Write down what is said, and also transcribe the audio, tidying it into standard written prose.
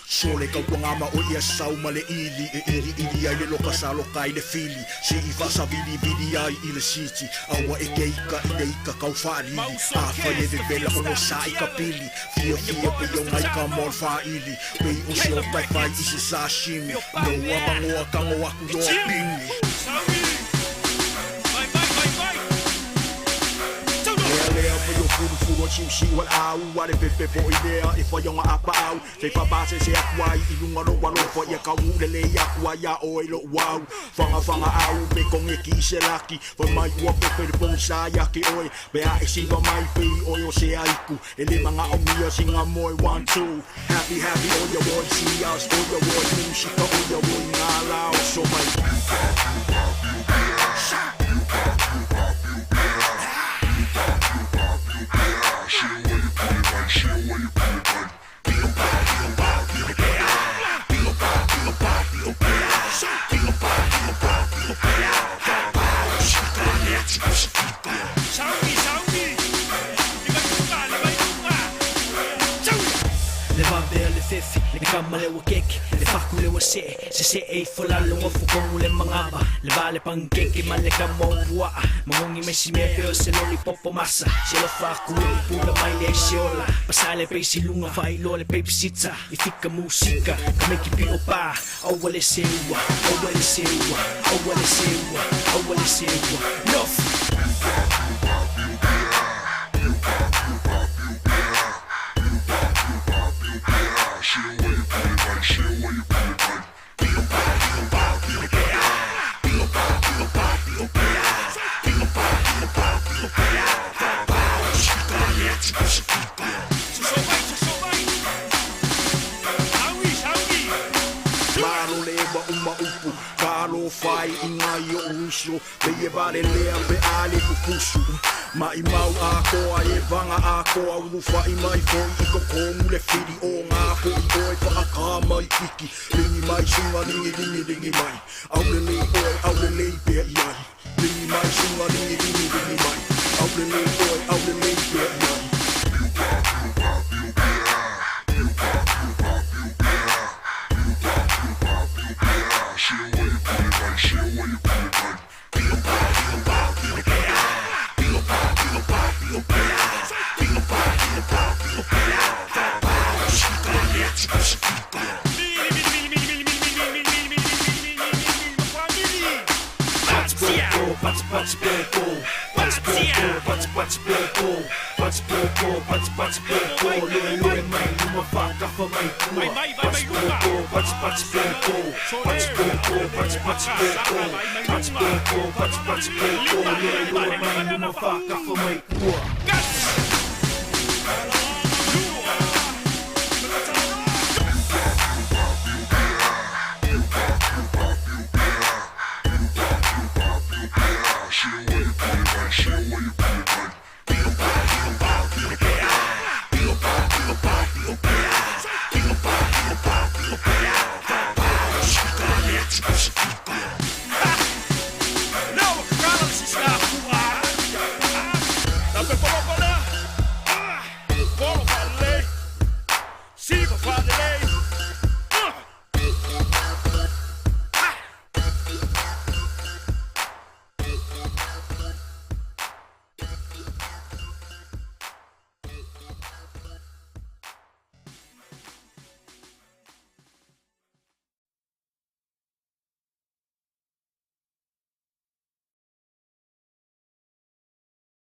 Sole ka wangama o ia sau male ili e ili ai le loka sa loka i le fili se i vasa vili ai i le siti awa e keika i le ika kau whaarili a whae de vela o no sa i ka pili fia pe o ngai ka mol whaili pei o se o tai whai i se sashimi no amangoa ka ngoa ku do pini Furu chiusi wal au wale pepe po idea e foi uma apau se fa base se akwai I lunga no walo fo ia ka ulele ya kwa ya o ilo wow fanga au be con e ki se laki for mai wa pepe de bon sa ya ki oi be a si va mai pe o yo se aiku ele manga o mia singa moi 1 2 happy all your boys see us all your boys music all your boys ngala so mai Le vampire, le fefi, le kama le wakeke, le faku le wase, se e folalo mo fukongu le mangaba, le vale pancake, ma le kama ua, mangongi mesi me peo se lollipopo massa, se lo faku le pula mai le siola, pasale pe silunga fai lo le baby sita, I fika musika, kame ki pi opa, awale sewa, awale sewa, awale sewa, awale sewa, nof. Kalo fai inga yo uso be vale lea be ale kukusu mai mau ako ai vanga ako au fai mai foi ko komu le fidi o nga ko oi pa aka mai tiki lingi mai sunga lingi mai au le be ai lingi mai sunga lingi mai au le be ai Fuck